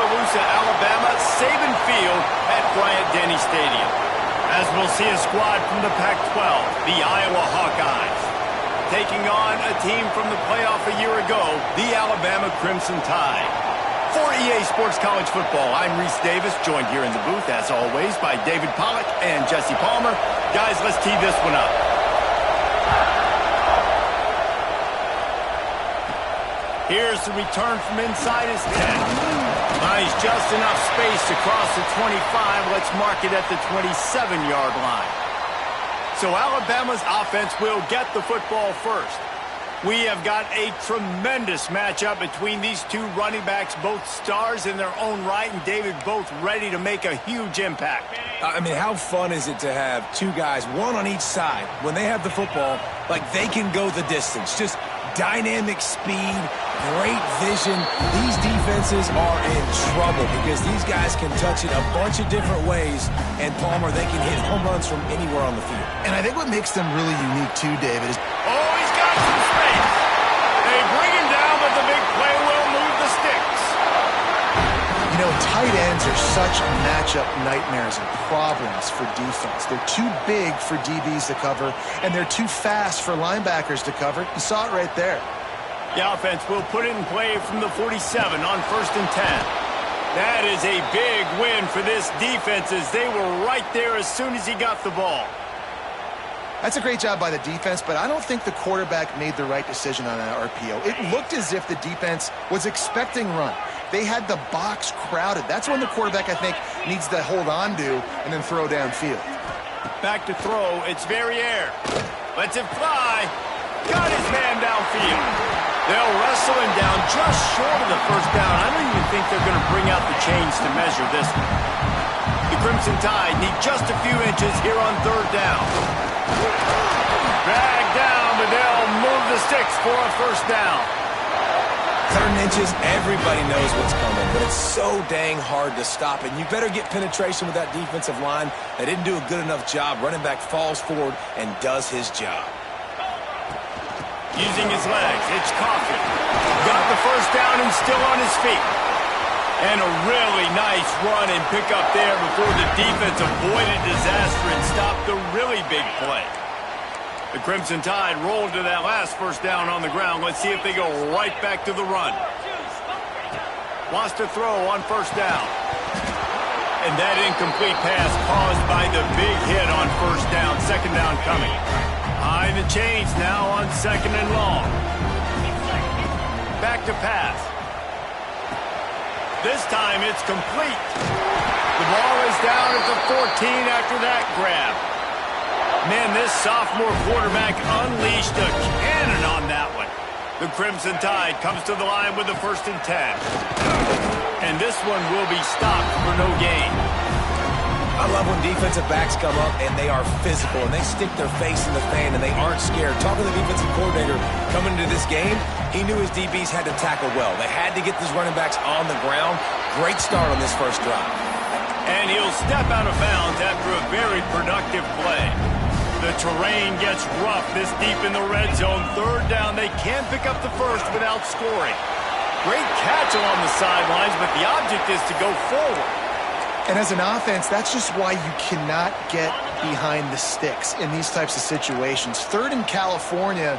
Tuscaloosa, Alabama, Saban Field at Bryant-Denny Stadium. As we'll see a squad from the Pac-12, the Iowa Hawkeyes, taking on a team from the playoff a year ago, the Alabama Crimson Tide. For EA Sports College Football, I'm Reese Davis, joined here in the booth, as always, by David Pollack and Jesse Palmer. Guys, let's tee this one up. Here's the return from inside his 10. Nice, just enough space to cross the 25. Let's mark it at the 27-yard line. So Alabama's offense will get the football first. We have got a tremendous matchup between these two running backs, both stars in their own right, and David, both ready to make a huge impact. I mean, how fun is it to have two guys, one on each side, when they have the football, like they can go the distance. Just dynamic speed, great vision. These defenses are in trouble because these guys can touch it a bunch of different ways, and Palmer, they can hit home runs from anywhere on the field. And I think what makes them really unique too, David, is... Oh, he's got some space. They bring him down, but the big play will move the sticks. You know, tight ends are such matchup nightmares and problems for defense. They're too big for DBs to cover, and they're too fast for linebackers to cover. You saw it right there. The offense will put it in play from the 47 on 1st and 10. That is a big win for this defense as they were right there as soon as he got the ball. That's a great job by the defense, but I don't think the quarterback made the right decision on that RPO. It looked as if the defense was expecting run. They had the box crowded. That's when the quarterback, I think, needs to hold on to and then throw downfield. Back to throw. It's Verrier. Lets it fly. Got his man downfield. They'll wrestle him down just short of the first down. I don't even think they're going to bring out the chains to measure this one. The Crimson Tide need just a few inches here on 3rd down. Drag down, but they'll move the sticks for a 1st down. 3rd inches, everybody knows what's coming, but it's so dang hard to stop it. You better get penetration with that defensive line. They didn't do a good enough job. Running back falls forward and does his job. Using his legs, it's Coffin. Got the 1st down and still on his feet. And a really nice run and pick up there before the defense avoided disaster and stopped the really big play. The Crimson Tide rolled to that last 1st down on the ground. Let's see if they go right back to the run. Wants to throw on 1st down. And that incomplete pass caused by the big hit on 1st down. 2nd down coming. High the chains now on 2nd and long. Back to pass. This time it's complete. The ball is down at the 14 after that grab. Man, this sophomore quarterback unleashed a cannon on that one. The Crimson Tide comes to the line with the 1st and 10. And this one will be stopped for no gain. I love when defensive backs come up and they are physical and they stick their face in the fan and they aren't scared. Talking to the defensive coordinator coming into this game, he knew his DBs had to tackle well. They had to get these running backs on the ground. Great start on this 1st drive. And he'll step out of bounds after a very productive play. The terrain gets rough this deep in the red zone. 3rd down, they can pick up the 1st without scoring. Great catch along the sidelines, but the object is to go forward. And as an offense, that's just why you cannot get behind the sticks in these types of situations. 3rd in California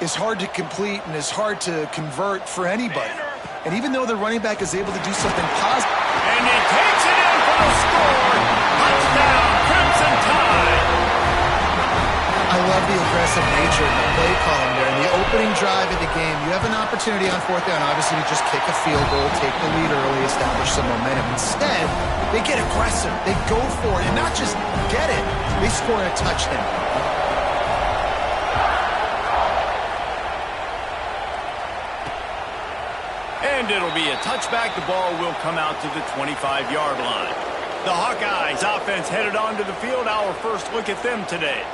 is hard to complete and is hard to convert for anybody. And even though the running back is able to do something positive. And he takes it in for the score. Touchdown, Crimson Tide. I love the aggressive nature of the play calling there. In the opening drive of the game, you have an opportunity on 4th down, obviously, to just kick a field goal, take the lead early, establish some momentum. Instead, they get aggressive. They go for it, and not just get it. They score a touchdown. And it'll be a touchback. The ball will come out to the 25-yard line. The Hawkeyes offense headed onto the field. Our first look at them today.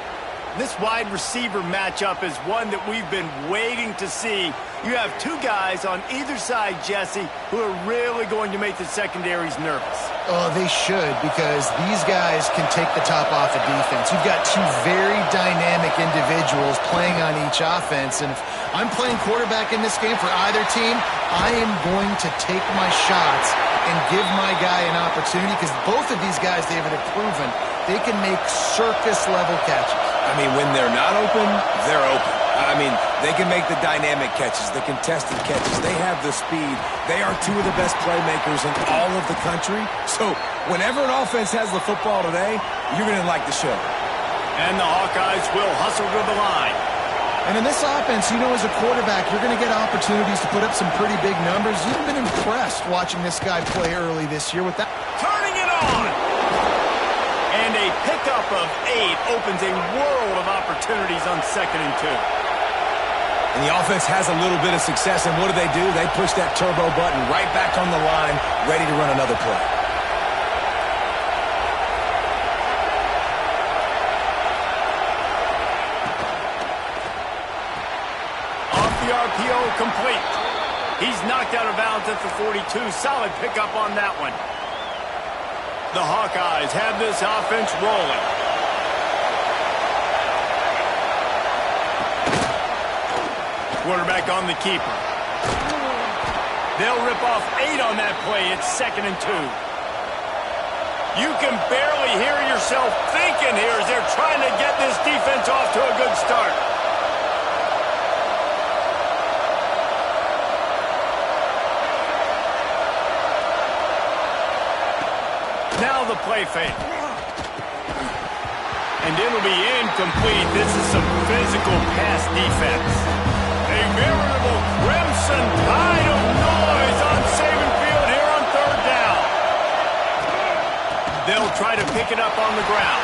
This wide receiver matchup is one that we've been waiting to see. You have two guys on either side, Jesse, who are really going to make the secondaries nervous. Oh, they should, because these guys can take the top off of defense. You've got two very dynamic individuals playing on each offense, and if I'm playing quarterback in this game for either team, I am going to take my shots and give my guy an opportunity, because both of these guys, David, have proven they can make circus-level catches. I mean, when they're not open, they're open. I mean, they can make the dynamic catches, the contested catches. They have the speed. They are two of the best playmakers in all of the country. So whenever an offense has the football today, you're going to like the show. And the Hawkeyes will hustle to the line. And in this offense, you know, as a quarterback, you're going to get opportunities to put up some pretty big numbers. You've been impressed watching this guy play early this year with that. Turning it on! And a pickup of 8 opens a world of opportunities on 2nd and 2. And the offense has a little bit of success, and what do? They push that turbo button right back on the line, ready to run another play. Off the RPO, complete. He's knocked out of bounds at the 42. Solid pickup on that one. The Hawkeyes have this offense rolling. Quarterback on the keeper. They'll rip off 8 on that play. It's 2nd and 2. You can barely hear yourself thinking here as they're trying to get this defense off to a good start. Now the play fake. And it'll be incomplete. This is some physical pass defense. A veritable crimson tide of noise on Saban Field here on 3rd down. They'll try to pick it up on the ground.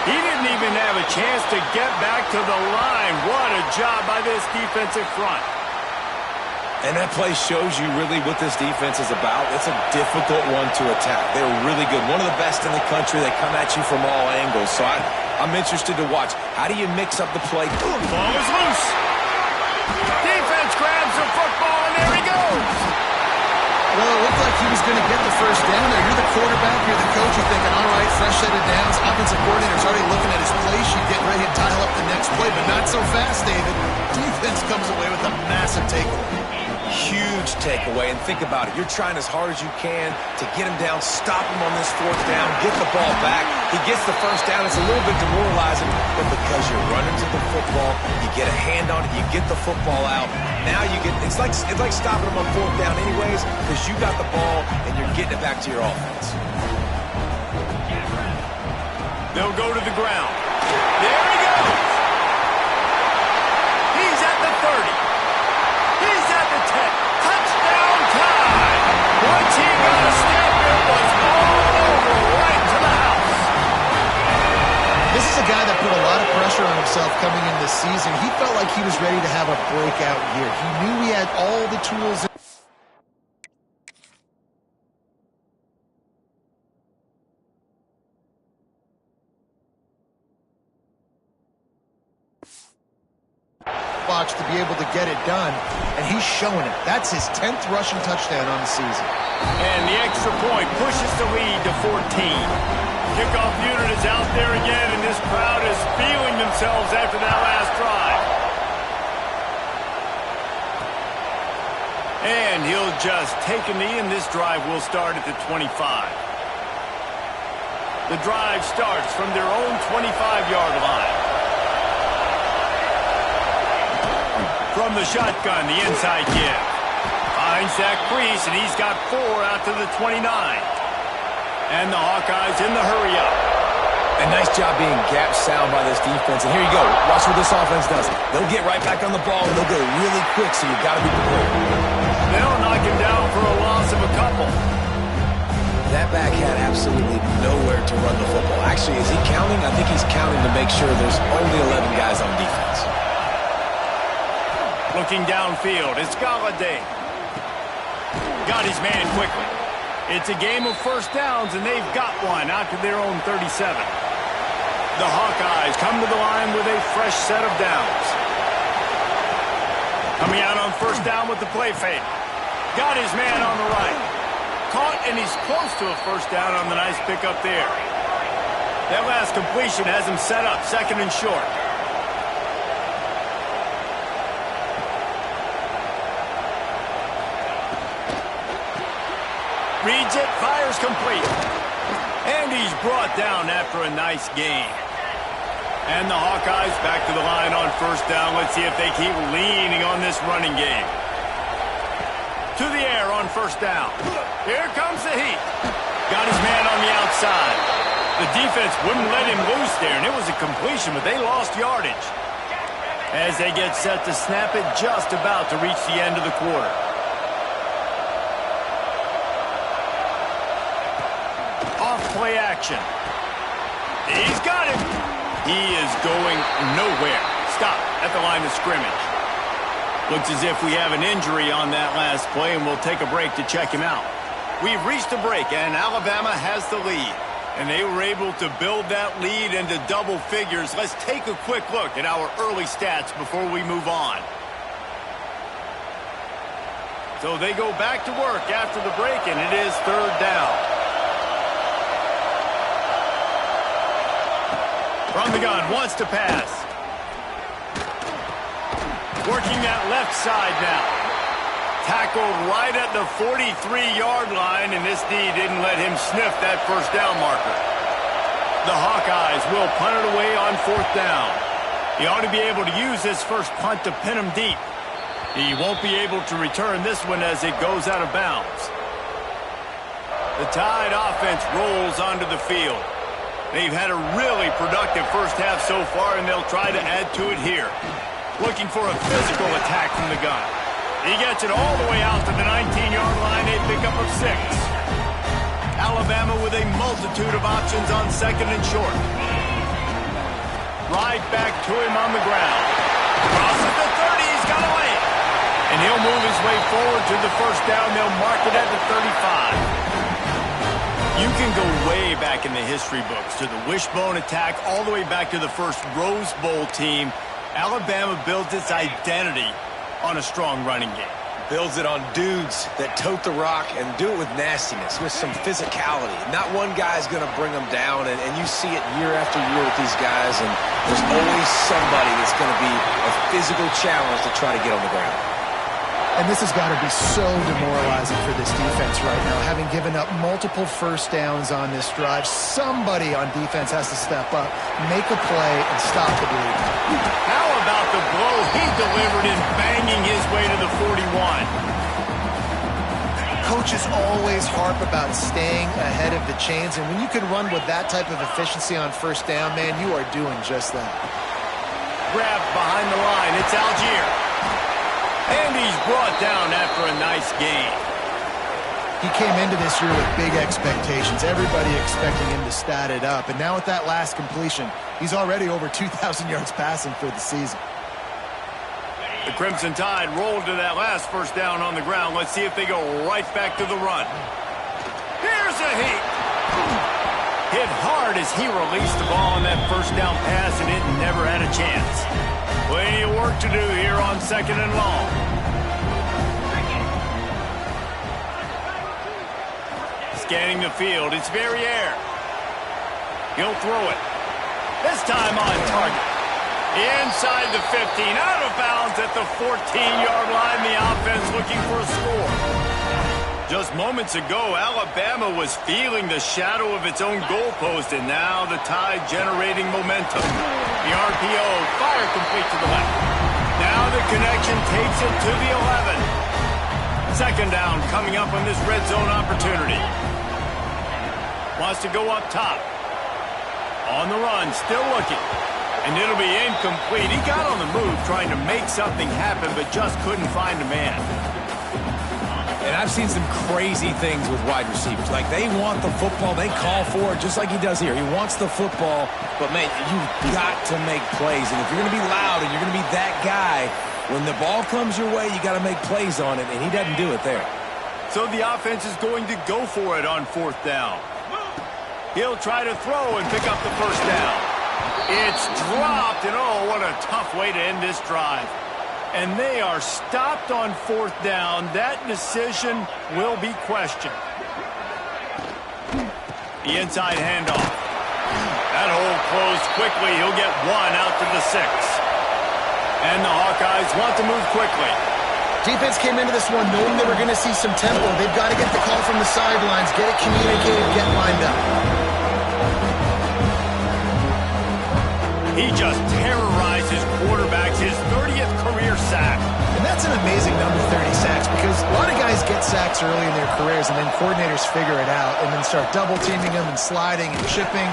He didn't even have a chance to get back to the line. What a job by this defensive front. And that play shows you really what this defense is about. It's a difficult one to attack. They're really good. One of the best in the country. They come at you from all angles. So I'm interested to watch. How do you mix up the play? Ball is loose. Defense grabs the football, and there he goes. Well, it looked like he was going to get the first down there. You're the quarterback, you're the coach, you're thinking, all right, fresh set of downs. Offensive coordinator's already looking at his play sheet, getting ready to dial up the next play, but not so fast, David. Defense comes away with a massive takeaway. Huge takeaway, and think about it. You're trying as hard as you can to get him down, stop him on this 4th down, get the ball back. He gets the first down. It's a little bit demoralizing, but because you're running to the football, you get a hand on it, you get the football out. Now you get, it's like stopping him on 4th down anyways, because you got the ball and you're getting it back to your offense. They'll go to the ground. There he goes. He's at the 30. He's at the 10. Touchdown time. Once he got a step, it was all over right to the house. This is a guy that put a lot of pressure on himself coming into this season. He felt like he was ready to have a breakout year. He knew he had all the tools. Box to be able to get it done, and he's showing it. That's his 10th rushing touchdown on the season. And the extra point pushes the lead to 14. Kickoff unit is out there again, and this crowd is feeling themselves after that last drive. And he'll just take a knee, and this drive will start at the 25. The drive starts from their own 25-yard line. From the shotgun, the inside give. Finds Zach Priest, and he's got 4 out to the 29. And the Hawkeyes in the hurry-up. A nice job being gap sound by this defense. And here you go. Watch what this offense does. They'll get right back on the ball, and they'll go really quick, so you've got to be prepared. They'll knock him down for a loss of a couple. That back had absolutely nowhere to run the football. Actually, is he counting? I think he's counting to make sure there's only 11 guys on defense. Looking downfield, it's Galladay. Got his man quickly. It's a game of first downs, and they've got one out to their own 37. The Hawkeyes come to the line with a fresh set of downs. Coming out on first down with the play fake. Got his man on the right. Caught, and he's close to a first down on the nice pickup there. That last completion has him set up, second and short. Reads it, fires complete. And he's brought down after a nice gain. And the Hawkeyes back to the line on first down. Let's see if they keep leaning on this running game. To the air on first down. Here comes the heat. Got his man on the outside. The defense wouldn't let him loose there, and it was a completion, but they lost yardage. As they get set to snap it, just about to reach the end of the quarter. Off-play action. He's got him. He is going nowhere. Stop at the line of scrimmage. Looks as if we have an injury on that last play, and we'll take a break to check him out. We've reached a break, and Alabama has the lead. And they were able to build that lead into double figures. Let's take a quick look at our early stats before we move on. So they go back to work after the break, and it is third down. From the gun, wants to pass. Working that left side now. Tackled right at the 43-yard line, and this D didn't let him sniff that first down marker. The Hawkeyes will punt it away on fourth down. He ought to be able to use his first punt to pin him deep. He won't be able to return this one as it goes out of bounds. The Tide offense rolls onto the field. They've had a really productive first half so far, and they'll try to add to it here. Looking for a physical attack from the gun. He gets it all the way out to the 19-yard line, a pickup of 6. Alabama with a multitude of options on second and short. Right back to him on the ground. Crosses the 30, he's got a lane. And he'll move his way forward to the first down. They'll mark it at the 35. You can go way back in the history books to the wishbone attack all the way back to the first Rose Bowl team. Alabama builds its identity on a strong running game. Builds it on dudes that tote the rock and do it with nastiness, with some physicality. Not one guy's going to bring them down, and you see it year after year with these guys, and there's always somebody that's going to be a physical challenge to try to get on the ground. And this has got to be so demoralizing for this defense right now. Having given up multiple first downs on this drive, somebody on defense has to step up, make a play, and stop the bleed. How about the blow he delivered in banging his way to the 41? Coaches always harp about staying ahead of the chains, and when you can run with that type of efficiency on first down, man, you are doing just that. Grabbed behind the line. It's Algier. And he's brought down after a nice gain. He came into this year with big expectations. Everybody expecting him to stat it up. And now with that last completion, he's already over 2,000 yards passing for the season. The Crimson Tide rolled to that last first down on the ground. Let's see if they go right back to the run. Here's a heat. Hit hard as he released the ball on that first down pass, and it never had a chance. Plenty of work to do here on second and long. Scanning the field, it's Verrier. He'll throw it. This time on target. Inside the 15, out of bounds at the 14-yard line. The offense looking for a score. Just moments ago, Alabama was feeling the shadow of its own goalpost, and now the Tide generating momentum. The RPO, fire complete to the left. Now the connection takes it to the 11. Second down coming up on this red zone opportunity. Wants to go up top. On the run, still looking. And it'll be incomplete. He got on the move trying to make something happen, but just couldn't find a man. And I've seen some crazy things with wide receivers. Like, they want the football. They call for it just like he does here. He wants the football, but, man, you've got to make plays. And if you're going to be loud and you're going to be that guy, when the ball comes your way, you got to make plays on it, and he doesn't do it there. So the offense is going to go for it on fourth down. He'll try to throw and pick up the first down. It's dropped, and oh, what a tough way to end this drive. And they are stopped on 4th down. That decision will be questioned. The inside handoff. That hole closed quickly. He'll get 1 out to the 6. And the Hawkeyes want to move quickly. Defense came into this one knowing they were going to see some tempo. They've got to get the call from the sidelines, get it communicated, get lined up. He just terrorizes quarterbacks, his 30th career sack. And that's an amazing number, 30 sacks, because a lot of guys get sacks early in their careers, and then coordinators figure it out and then start double-teaming them and sliding and chipping.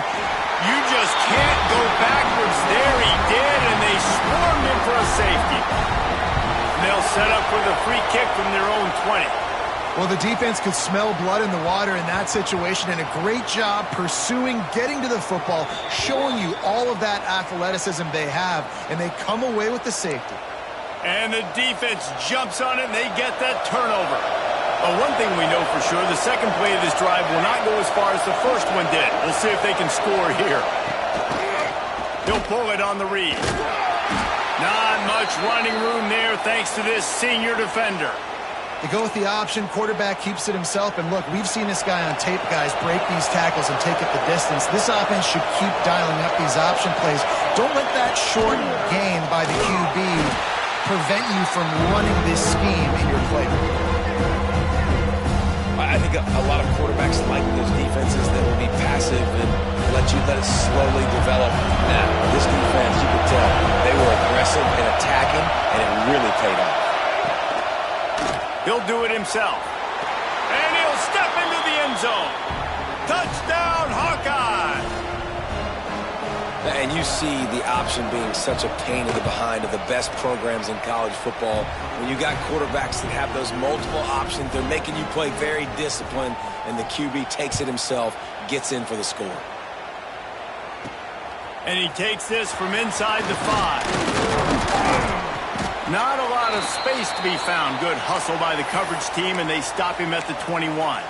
You just can't go backwards there. He did, and they swarmed him for a safety. And they'll set up with a free kick from their own 20. Well, the defense could smell blood in the water in that situation, and a great job pursuing, getting to the football, showing you all of that athleticism they have, and they come away with the safety. And the defense jumps on it, and they get that turnover. But one thing we know for sure, the second play of this drive will not go as far as the first one did. We'll see if they can score here. He'll pull it on the read. Not much running room there thanks to this senior defender. They go with the option, quarterback keeps it himself, and look, we've seen this guy on tape, guys, break these tackles and take it the distance. This offense should keep dialing up these option plays. Don't let that short gain by the QB prevent you from running this scheme in your playbook. I think a lot of quarterbacks like those defenses that will be passive and let it slowly develop. Now, this defense, you could tell, they were aggressive and attacking, and it really paid off. He'll do it himself. And he'll step into the end zone. Touchdown, Hawkeye! And you see the option being such a pain in the behind of the best programs in college football. When you got quarterbacks that have those multiple options, they're making you play very disciplined, and the QB takes it himself, gets in for the score. And he takes this from inside the 5. Not a lot of space to be found. Good hustle by the coverage team, and they stop him at the 21.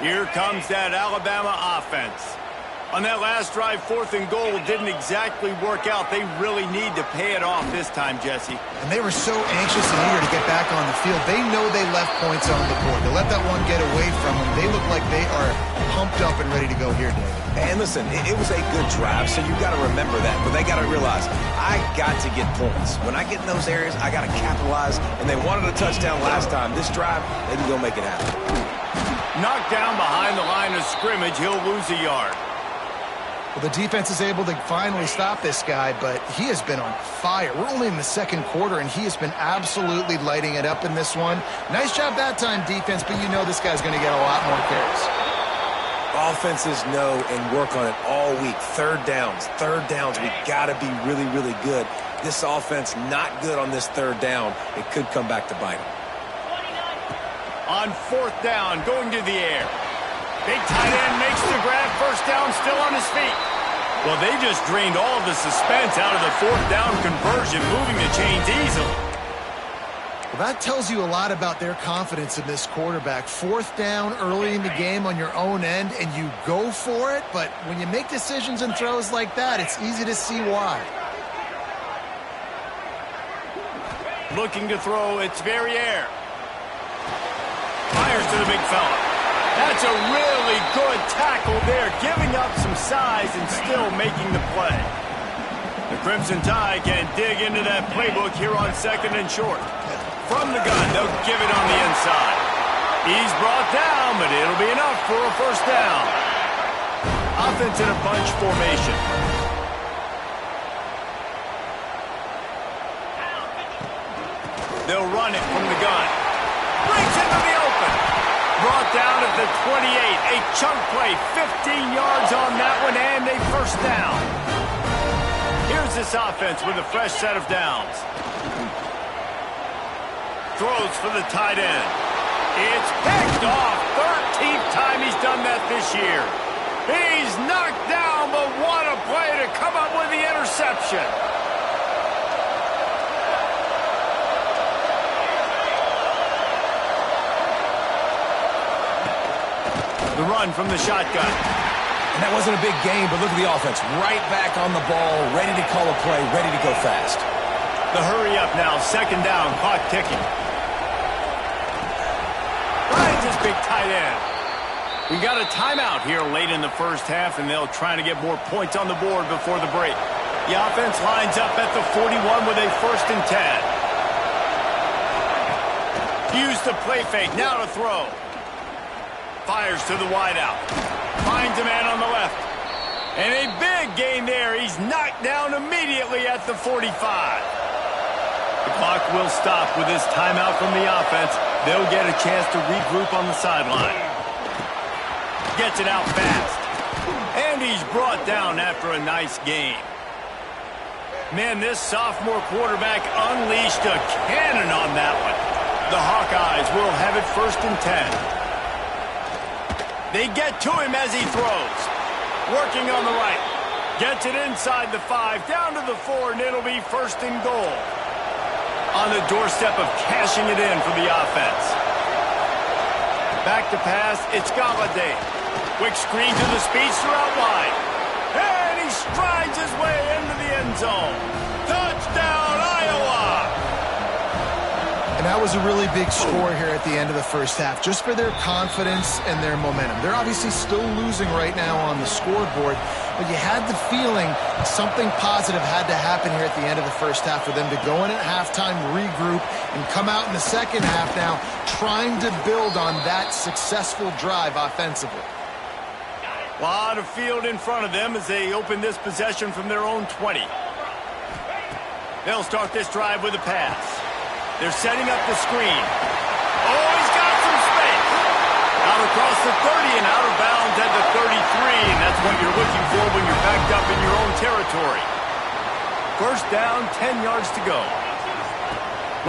Here comes that Alabama offense. On that last drive, 4th and goal didn't exactly work out. They really need to pay it off this time, Jesse. And they were so anxious and eager to get back on the field. They know they left points on the board. To let that one get away from them, they look like they are pumped up and ready to go here, David. And listen, it was a good drive, so you've got to remember that. But they got to realize, I got to get points. When I get in those areas, I got to capitalize. And they wanted a touchdown last time. This drive, they can go make it happen. Knocked down behind the line of scrimmage, he'll lose a yard. Well, the defense is able to finally stop this guy, but he has been on fire. We're only in the second quarter, and he has been absolutely lighting it up in this one. Nice job that time, defense, but you know this guy's going to get a lot more carries. Offenses know and work on it all week. Third downs, we got to be really, really good. This offense not good on this 3rd down. It could come back to bite them. On 4th down, going to the air. Big tight end makes the grab, 1st down, still on his feet. Well, they just drained all of the suspense out of the 4th down conversion, moving the chains easily. Well, that tells you a lot about their confidence in this quarterback. 4th down early in the game on your own end, and you go for it, but when you make decisions and throws like that, it's easy to see why. Looking to throw, it's Verrier. Fires to the big fella. That's a really good tackle there, giving up some size and still making the play. The Crimson Tide can dig into that playbook here on 2nd and short. From the gun, they'll give it on the inside. He's brought down, but it'll be enough for a 1st down. Offense in a bunch formation. They'll run it from the gun. Brings it to the open. Brought down at the 28. A chunk play, 15 yards on that one, and a 1st down. Here's this offense with a fresh set of downs. Throws for the tight end. It's picked off. 13th time he's done that this year. He's knocked down, but what a play to come up with the interception. The run from the shotgun. And that wasn't a big game, but look at the offense. Right back on the ball, ready to call a play, ready to go fast. The hurry up now, second down, clock ticking. Finds his big tight end. We got a timeout here late in the first half, and they'll try to get more points on the board before the break. The offense lines up at the 41 with a 1st and 10. Use the play fake, now to throw. Fires to the wideout. Finds a man on the left. And a big gain there. He's knocked down immediately at the 45. The clock will stop with this timeout from the offense. They'll get a chance to regroup on the sideline. Gets it out fast. And he's brought down after a nice gain. Man, this sophomore quarterback unleashed a cannon on that one. The Hawkeyes will have it 1st and 10. They get to him as he throws. Working on the right. Gets it inside the 5, down to the 4, and it'll be 1st and goal. On the doorstep of cashing it in for the offense. Back to pass, it's Galladay. Quick screen to the speedster out wide. And he strides his way into the end zone. Touchdown, Iowa! And that was a really big score here at the end of the first half, just for their confidence and their momentum. They're obviously still losing right now on the scoreboard, but you had the feeling something positive had to happen here at the end of the first half for them to go in at halftime, regroup, and come out in the second half now trying to build on that successful drive offensively. A lot of field in front of them as they open this possession from their own 20. They'll start this drive with a pass. They're setting up the screen. Oh, he's got some space. Out across the 30 and out of bounds at the 33, and that's what you're looking for when you're backed up in your own territory. 1st down, 10 yards to go.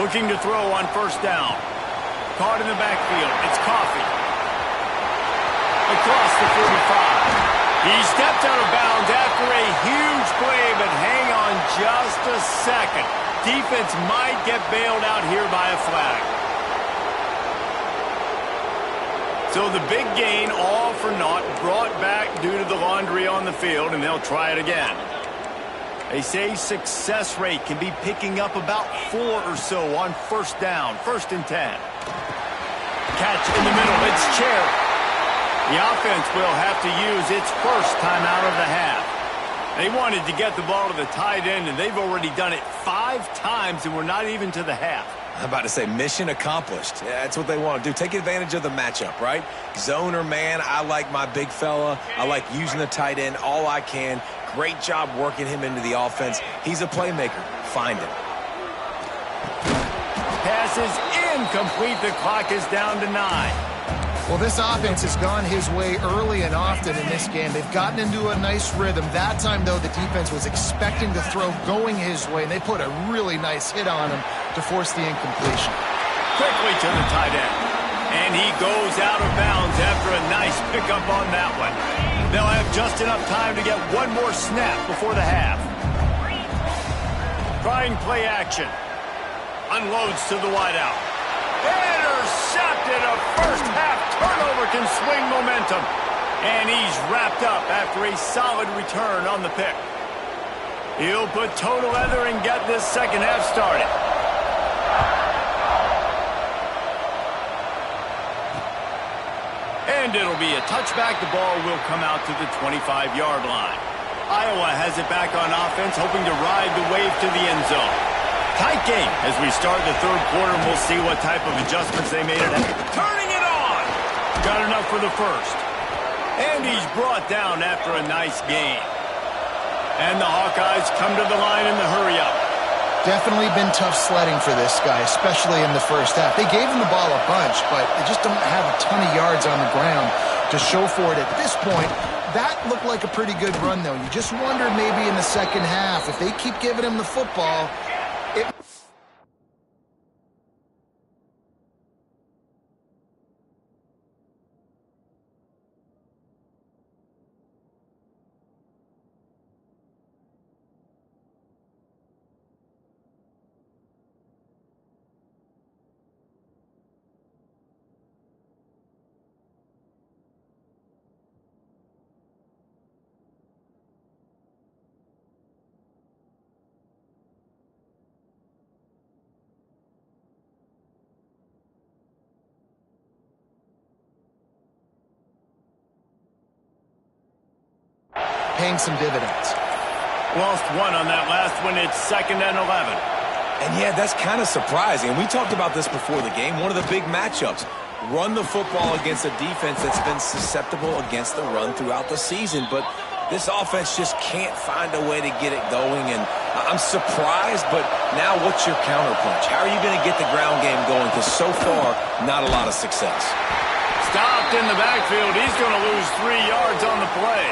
Looking to throw on 1st down. Caught in the backfield. It's Coffee. Across the 45. He stepped out of bounds after a huge play, but hang on just a second. Defense might get bailed out here by a flag. So the big gain, all for naught, brought back due to the laundry on the field, and they'll try it again. They say success rate can be picking up about 4 or so on 1st down, 1st and 10. Catch in the middle, it's Cherry. The offense will have to use its 1st timeout of the half. They wanted to get the ball to the tight end, and they've already done it 5 times, and we're not even to the half. I'm about to say mission accomplished. Yeah, that's what they want to do. Take advantage of the matchup, right? Zone or man, I like my big fella. I like using the tight end all I can. Great job working him into the offense. He's a playmaker. Find him. Pass is incomplete. The clock is down to 9. Well, this offense has gone his way early and often in this game. They've gotten into a nice rhythm. That time, though, the defense was expecting the throw going his way, and they put a really nice hit on him to force the incompletion. Quickly to the tight end. And he goes out of bounds after a nice pickup on that one. They'll have just enough time to get one more snap before the half. Trying play action. Unloads to the wideout. Intercepted. A first half turnover can swing momentum. And he's wrapped up after a solid return on the pick. He'll put toe to leather and get this second half started. And it'll be a touchback. The ball will come out to the 25-yard line. Iowa has it back on offense, hoping to ride the wave to the end zone. Tight game as we start the 3rd quarter, and we'll see what type of adjustments they made. Turning it on! Got enough for the 1st. And he's brought down after a nice gain. And the Hawkeyes come to the line in the hurry-up. Definitely been tough sledding for this guy, especially in the first half. They gave him the ball a bunch, but they just don't have a ton of yards on the ground to show for it at this point. That looked like a pretty good run, though. You just wonder maybe in the second half, if they keep giving him the football, paying some dividends. Lost one on that last one. It's 2nd and 11. And yeah, that's kind of surprising. We talked about this before the game. One of the big matchups. Run the football against a defense that's been susceptible against the run throughout the season. But this offense just can't find a way to get it going. And I'm surprised, but now what's your counterpunch? How are you going to get the ground game going? Because so far, not a lot of success. Stopped in the backfield. He's going to lose 3 yards on the play.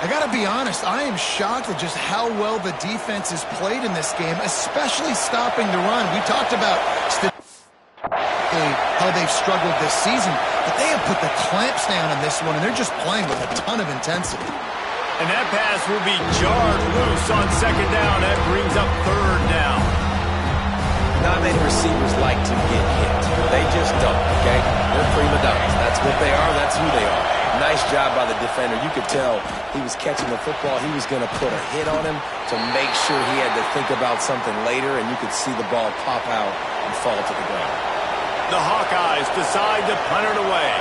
I got to be honest, I am shocked at just how well the defense has played in this game, especially stopping the run. We talked about how they've struggled this season, but they have put the clamps down in this one, and they're just playing with a ton of intensity. And that pass will be jarred loose on 2nd down. That brings up 3rd down. Not many receivers like to get hit. They just don't, okay? They're prima donnas. That's what they are. That's who they are. Nice job by the defender. You could tell he was catching the football. He was going to put a hit on him to make sure he had to think about something later, and you could see the ball pop out and fall to the ground. The Hawkeyes decide to punt it away.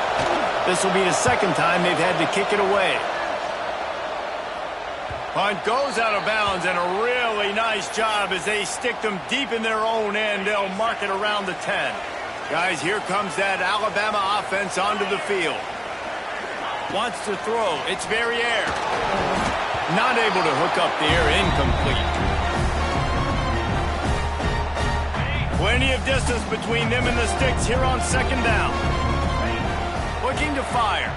This will be the 2nd time they've had to kick it away. Punt goes out of bounds, and a really nice job as they stick them deep in their own end. They'll mark it around the 10. Guys, here comes that Alabama offense onto the field. Wants to throw. It's Verrier. Not able to hook up there. Incomplete. Plenty of distance between them and the sticks here on 2nd down. Looking to fire.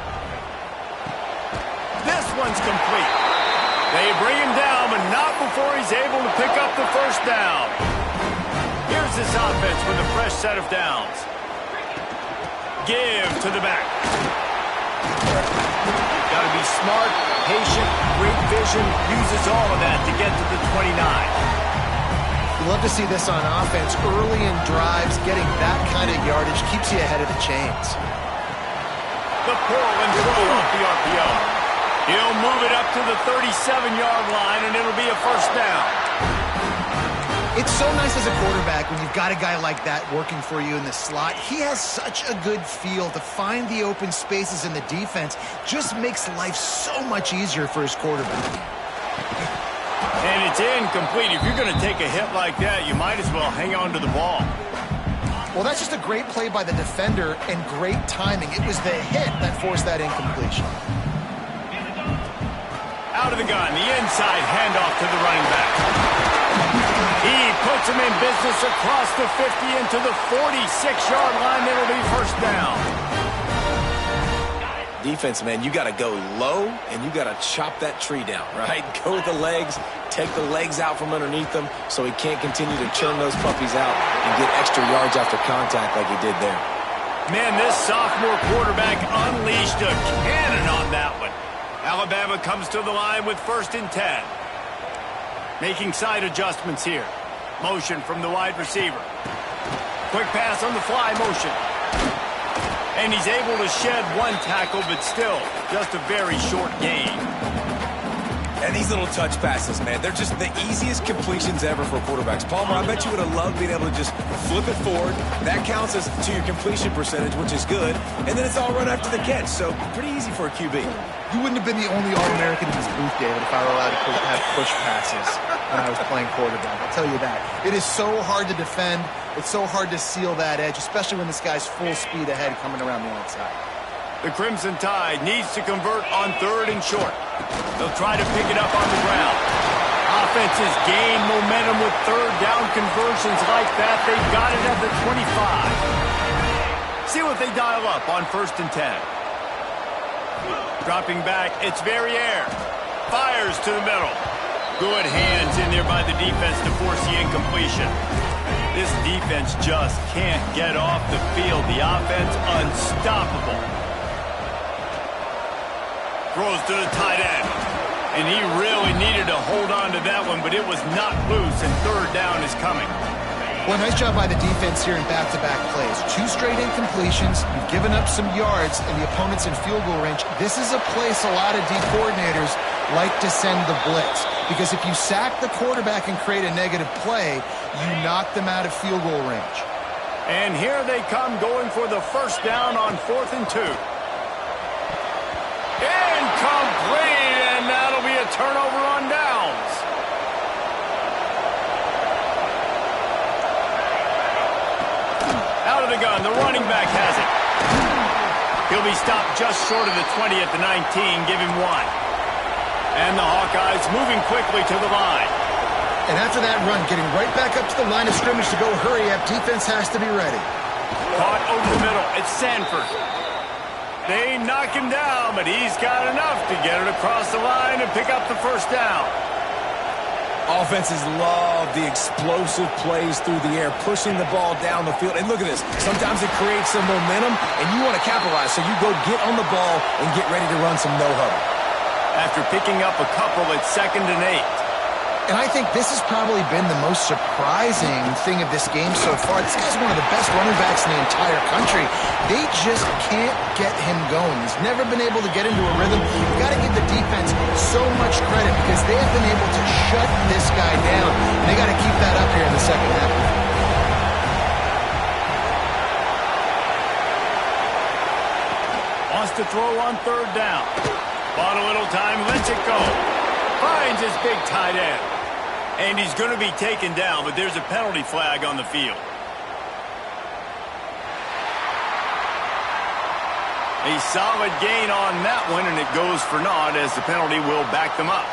This one's complete. They bring him down, but not before he's able to pick up the 1st down. Here's this offense with a fresh set of downs. Give to the back. Got to be smart, patient, great vision, uses all of that to get to the 29. You love to see this on offense. Early in drives, getting that kind of yardage keeps you ahead of the chains. The pull and throw off the RPO. He'll move it up to the 37-yard line, and it'll be a 1st down. It's so nice as a quarterback when you've got a guy like that working for you in the slot. He has such a good feel to find the open spaces in the defense. Just makes life so much easier for his quarterback. And it's incomplete. If you're going to take a hit like that, you might as well hang on to the ball. Well, that's just a great play by the defender and great timing. It was the hit that forced that incompletion. Out of the gun, the inside handoff to the running back. He puts him in business across the 50 into the 46-yard line. It'll be 1st down. Defense, man, you got to go low, and you got to chop that tree down, right? Go with the legs, take the legs out from underneath him so he can't continue to churn those puppies out and get extra yards after contact like he did there. Man, this sophomore quarterback unleashed a cannon on that one. Alabama comes to the line with 1st and 10. Making side adjustments here. Motion from the wide receiver. Quick pass on the fly motion. And he's able to shed one tackle, but still just a very short gain. And these little touch passes, man, they're just the easiest completions ever for quarterbacks. Palmer, I bet you would have loved being able to just flip it forward. That counts as to your completion percentage, which is good. And then it's all run after the catch, so pretty easy for a QB. You wouldn't have been the only All-American in this booth, David, if I were allowed to have push passes when I was playing quarterback. I'll tell you that. It is so hard to defend. It's so hard to seal that edge, especially when this guy's full speed ahead coming around the outside. The Crimson Tide needs to convert on 3rd and short. They'll try to pick it up on the ground. Offenses gain momentum with 3rd down conversions like that. They've got it at the 25. See what they dial up on 1st and 10. Dropping back, it's Verrier. Fires to the middle. Good hands in there by the defense to force the incompletion. This defense just can't get off the field. The offense unstoppable. Throws to the tight end. And he really needed to hold on to that one, but it was not loose, and 3rd down is coming. Well, nice job by the defense here in back-to-back plays. 2 straight incompletions. You've given up some yards, and the opponent's in field goal range. This is a place a lot of D coordinators like to send the blitz, because if you sack the quarterback and create a negative play, you knock them out of field goal range. And here they come going for the 1st down on 4th and 2. Incomplete, and turnover on downs. Out of the gun, the running back has it. He'll be stopped just short of the 20 at the 19, give him 1. And the Hawkeyes moving quickly to the line. And after that run, getting right back up to the line of scrimmage to go hurry up, defense has to be ready. Caught over the middle, it's Sanford. They knock him down, but he's got enough to get it across the line and pick up the first down. Offenses love the explosive plays through the air, pushing the ball down the field. And look at this. Sometimes it creates some momentum, and you want to capitalize. So you go get on the ball and get ready to run some no-huddle. After picking up a couple, it's 2nd and 8. And I think this has probably been the most surprising thing of this game so far. This guy's one of the best running backs in the entire country. They just can't get him going. He's never been able to get into a rhythm. You've got to give the defense so much credit because they have been able to shut this guy down. And they got to keep that up here in the second half. Wants to throw on 3rd down. Bought a little time, lets it go. Finds his big tight end. And he's going to be taken down, but there's a penalty flag on the field. A solid gain on that one, and it goes for naught as the penalty will back them up.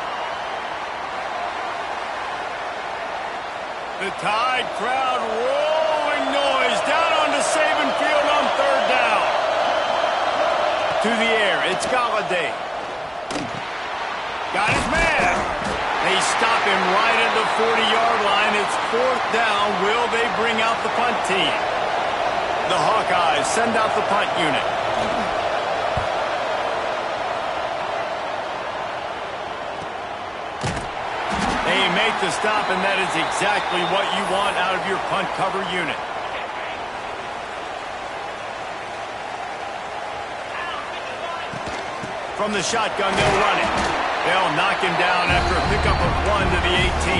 The Tide crowd rolling noise down onto Saban Field on 3rd down. To the air, it's Galladay. Got his man. They stop him right at the 40-yard line. It's 4th down. Will they bring out the punt team? The Hawkeyes send out the punt unit. They make the stop, and that is exactly what you want out of your punt cover unit. From the shotgun, they'll run it. They'll knock him down after a pickup of 1 to the 18.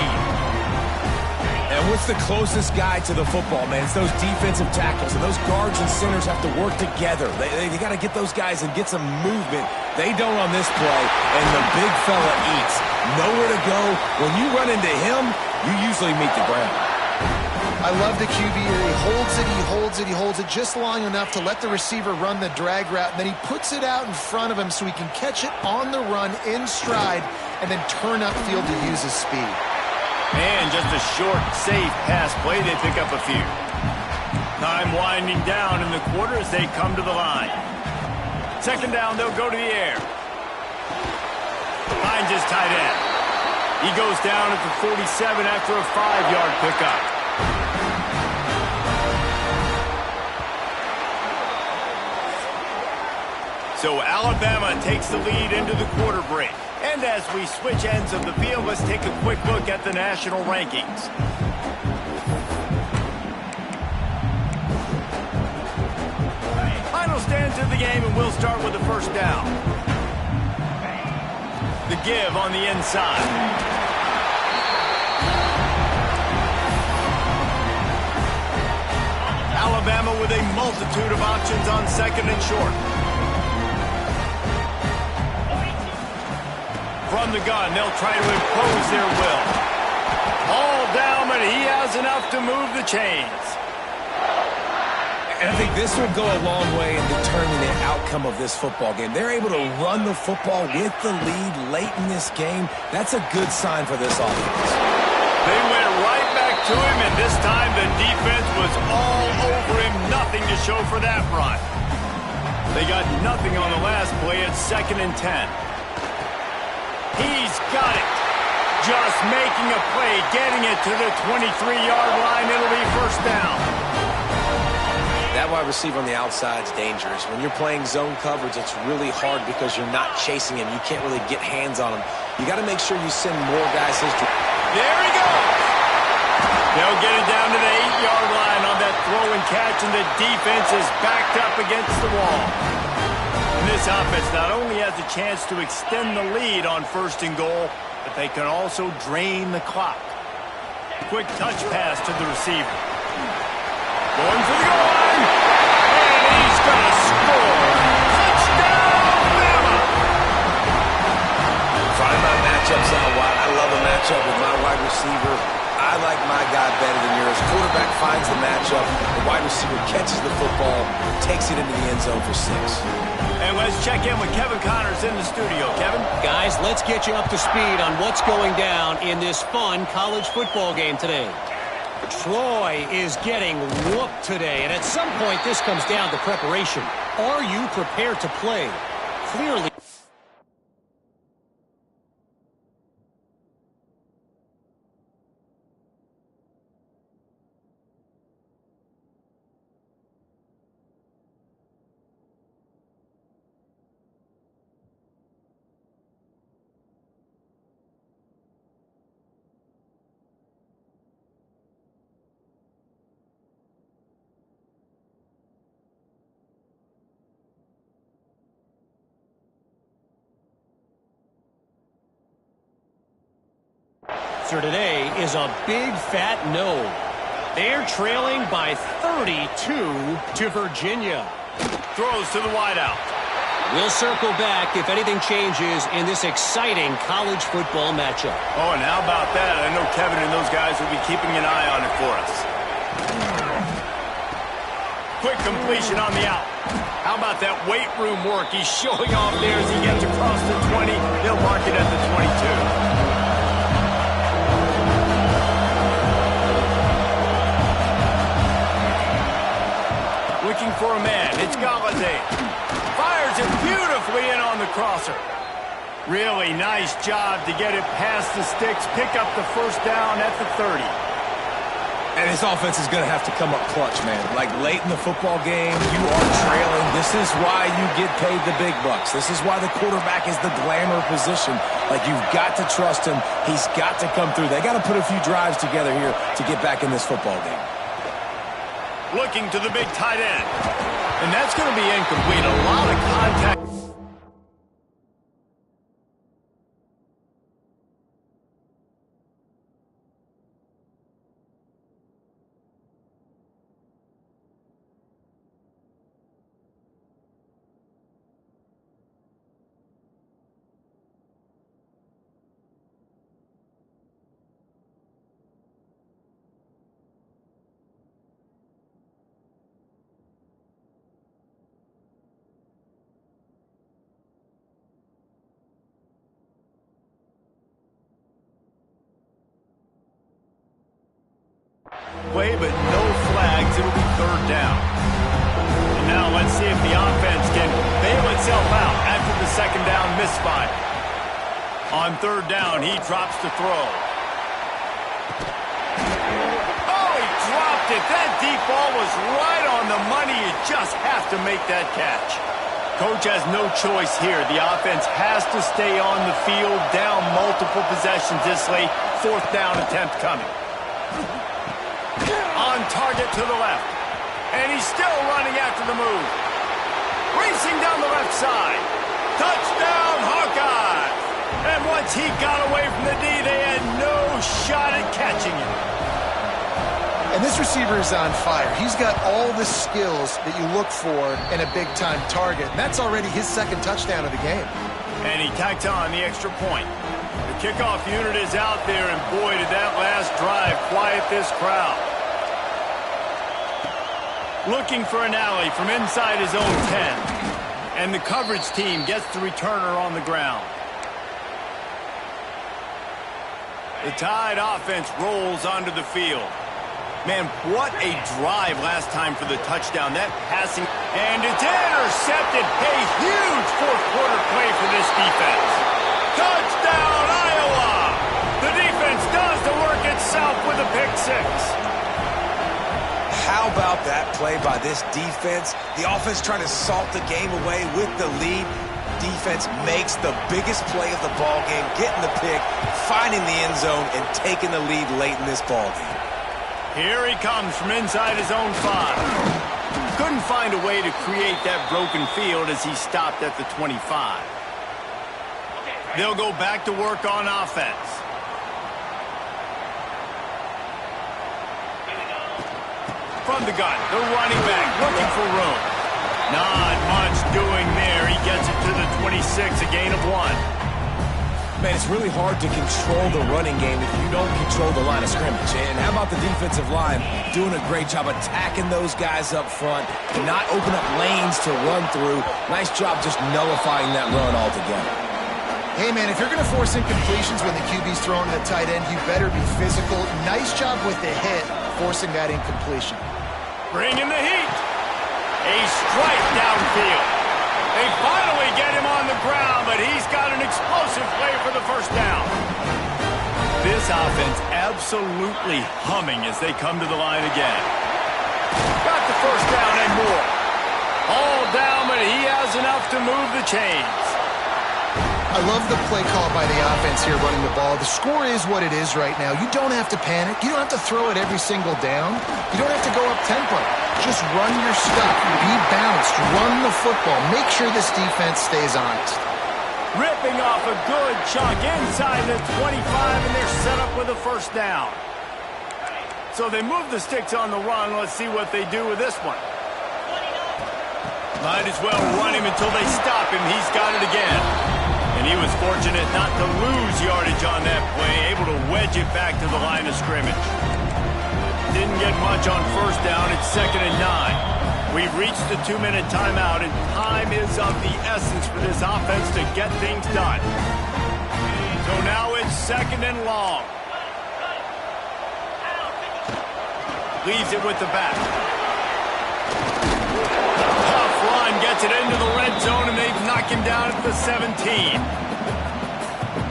And what's the closest guy to the football, man? It's those defensive tackles, and those guards and centers have to work together. They got to get those guys and get some movement. They don't on this play, and the big fella eats. Nowhere to go. When you run into him, you usually meet the ground. I love the QB here. He holds it, he holds it, he holds it just long enough to let the receiver run the drag route, and then he puts it out in front of him so he can catch it on the run in stride and then turn upfield to use his speed. And just a short, safe pass play. They pick up a few. Time winding down in the quarter as they come to the line. 2nd down, they'll go to the air. Finds his tight end. He goes down at the 47 after a 5-yard pickup. So Alabama takes the lead into the quarter break. And as we switch ends of the field, let's take a quick look at the national rankings. Final stands of the game, and we'll start with the first down. The give on the inside. Alabama with a multitude of options on 2nd and short. From the gun, they'll try to impose their will. All down, but he has enough to move the chains. And I think this will go a long way in determining the outcome of this football game. They're able to run the football with the lead late in this game. That's a good sign for this offense. They went right back to him, and this time the defense was all over him. Nothing to show for that run. They got nothing on the last play. It's 2nd and 10. He's got it. Just making a play, getting it to the 23-yard line. It'll be 1st down. That wide receiver on the outside is dangerous. When you're playing zone coverage, it's really hard because you're not chasing him. You can't really get hands on him. You got to make sure you send more guys his direction. There he goes. They'll get it down to the 8-yard line on that throw and catch, and the defense is backed up against the wall. And this offense not only has a chance to extend the lead on 1st and goal, but they can also drain the clock. Quick touch pass to the receiver. Going for the goal line. And he's going to score. Touchdown, Bama. Find my matchup matchup. The wide receiver catches the football, takes it into the end zone for 6. And let's check in with Kevin Connors in the studio. Kevin? Guys, let's get you up to speed on what's going down in this fun college football game today. Troy is getting whooped today, and at some point this comes down to preparation. Are you prepared to play? Clearly. Today is a big fat no. They're trailing by 32 to Virginia. Throws to the wideout. We'll circle back if anything changes in this exciting college football matchup. Oh, and how about that? I know Kevin and those guys will be keeping an eye on it for us. Quick completion on the out. How about that weight room work? He's showing off there as he gets across the 20. They'll mark it at the 22. Looking for a man. It's Galladay. Fires it beautifully in on the crosser. Really nice job to get it past the sticks, pick up the first down at the 30. And his offense is going to have to come up clutch, man. Like late in the football game, you are trailing. This is why you get paid the big bucks. This is why the quarterback is the glamour position. Like, you've got to trust him. He's got to come through. They got to put a few drives together here to get back in this football game. Looking to the big tight end. And that's going to be incomplete. A lot of contact. Play, but no flags. It'll be third down. And now let's see if the offense can bail itself out after the second down misfire. On third down, he drops the throw. Oh, he dropped it. That deep ball was right on the money. You just have to make that catch. Coach has no choice here. The offense has to stay on the field, down multiple possessions this late. Fourth down attempt coming. On target to the left. And he's still running after the move. Racing down the left side. Touchdown, Hawkeye! And once he got away from the D, they had no shot at catching him. And this receiver is on fire. He's got all the skills that you look for in a big-time target. And that's already his second touchdown of the game. And he tacked on the extra point. The kickoff unit is out there, and boy, did that last drive quiet this crowd. Looking for an alley from inside his own 10. And the coverage team gets the returner on the ground. The Tide offense rolls onto the field. Man, what a drive last time for the touchdown. That passing, and it's intercepted. A huge fourth quarter play for this defense. Touchdown, Iowa! The defense does the work itself with a pick six. How about that play by this defense? The offense trying to salt the game away with the lead. Defense makes the biggest play of the ball game, getting the pick, finding the end zone, and taking the lead late in this ball game. Here he comes from inside his own 5. Couldn't find a way to create that broken field as he stopped at the 25. They'll go back to work on offense. From the gun, the running back looking for room. Not much doing there. He gets it to the 26, a gain of 1. Man, it's really hard to control the running game if you don't control the line of scrimmage. And how about the defensive line doing a great job attacking those guys up front and not open up lanes to run through. Nice job just nullifying that run altogether. Hey, man, if you're going to force incompletions when the QB's throwing to the tight end, you better be physical. Nice job with the hit, forcing that incompletion. Bringing the heat. A strike downfield. They finally get him on the ground, but he's got an explosive play for the first down. This offense absolutely humming as they come to the line again. Got the first down and more. All down, but he has enough to move the chains. I love the play call by the offense here running the ball. The score is what it is right now. You don't have to panic. You don't have to throw it every single down. You don't have to go up tempo. Just run your stuff. Be balanced. Run the football. Make sure this defense stays honest. Ripping off a good chunk inside the 25, and they're set up with a first down. So they move the sticks on the run. Let's see what they do with this one. Might as well run him until they stop him. He's got it again. And he was fortunate not to lose yardage on that play, able to wedge it back to the line of scrimmage. Didn't get much on first down. It's 2nd and 9. We've reached the 2-minute timeout, and time is of the essence for this offense to get things done. So now it's 2nd and long. Leaves it with the back. Tough run, gets it into the red zone, and they've knocked him down at the 17.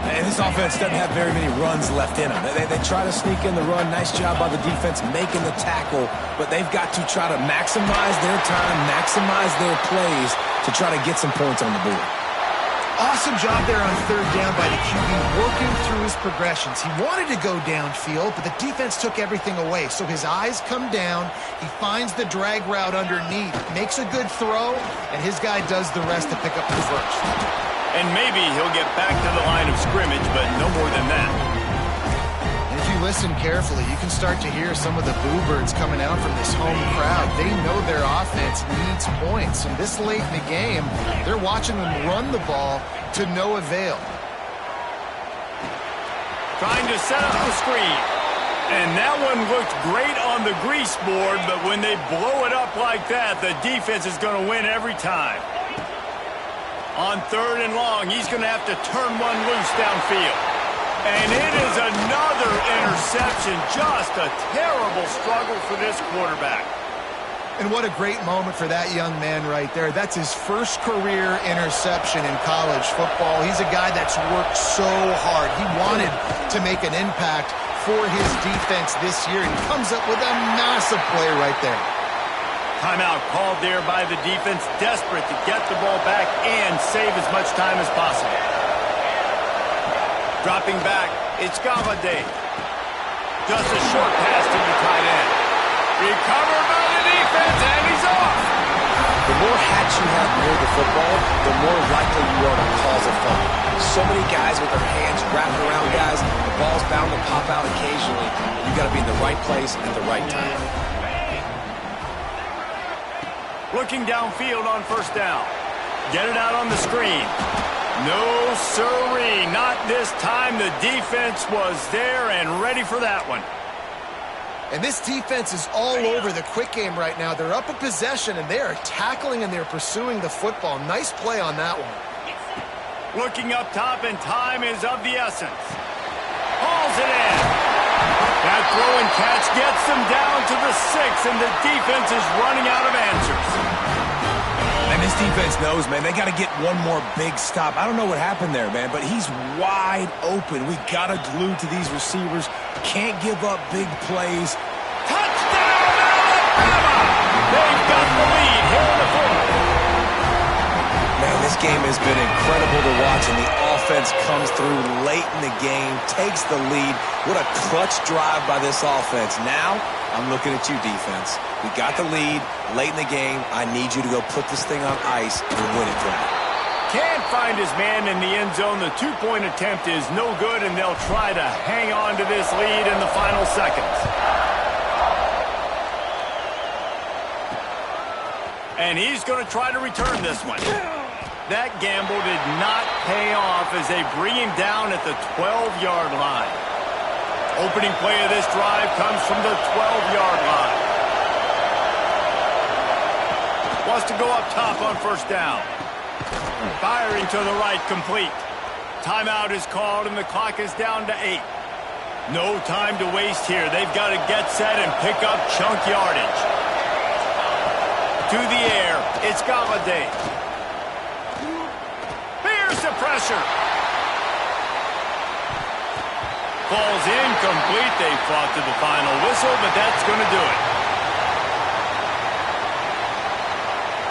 And this offense doesn't have very many runs left in them. They try to sneak in the run. Nice job by the defense making the tackle, but they've got to try to maximize their time, maximize their plays to try to get some points on the board. Awesome job there on 3rd down by the QB, working through his progressions. He wanted to go downfield, but the defense took everything away. So his eyes come down, he finds the drag route underneath, makes a good throw, and his guy does the rest to pick up the first. And maybe he'll get back to the line of scrimmage, but no more than that. And if you listen carefully, you can start to hear some of the boo birds coming out from this home crowd. They know their offense needs points, and this late in the game, they're watching them run the ball to no avail. Trying to set up the screen. And that one looked great on the grease board, but when they blow it up like that, the defense is going to win every time. On 3rd and long, he's going to have to turn one loose downfield. And it is another interception. Just a terrible struggle for this quarterback. And what a great moment for that young man right there. That's his first career interception in college football. He's a guy that's worked so hard. He wanted to make an impact for his defense this year, and he comes up with a massive play right there. Timeout called there by the defense, desperate to get the ball back and save as much time as possible. Dropping back, it's Galladay. Just a short pass to the tight end. Recovered by the defense, and he's off. The more hats you have near the football, the more likely you are to cause a fumble. So many guys with their hands wrapped around guys, the ball's bound to pop out occasionally. You got to be in the right place at the right time. Looking downfield on first down. Get it out on the screen. No siree, not this time. The defense was there and ready for that one. And this defense is all over the quick game right now. They're up a possession, and they are tackling and they're pursuing the football. Nice play on that one. Looking up top, and time is of the essence. Hauls it in. That throw and catch gets them down to the 6, and the defense is running out of answers. And this defense knows, man, they got to get one more big stop. I don't know what happened there, man, but he's wide open. We got to glue to these receivers. Can't give up big plays. Touchdown, Alabama! They've got the lead here in the 4th. Man, this game has been incredible to watch, and the offense comes through late in the game, takes the lead. What a clutch drive by this offense. Now, I'm looking at you, defense. We got the lead late in the game. I need you to go put this thing on ice and win it for me. Can't find his man in the end zone. The two-point attempt is no good, and they'll try to hang on to this lead in the final seconds. And he's going to try to return this one. That gamble did not pay off as they bring him down at the 12-yard line. Opening play of this drive comes from the 12-yard line. Wants to go up top on first down. Firing to the right, complete. Timeout is called, and the clock is down to 8. No time to waste here. They've got to get set and pick up chunk yardage. To the air, it's Galladay. Here's the pressure. Falls incomplete. They fought to the final whistle, but that's going to do it.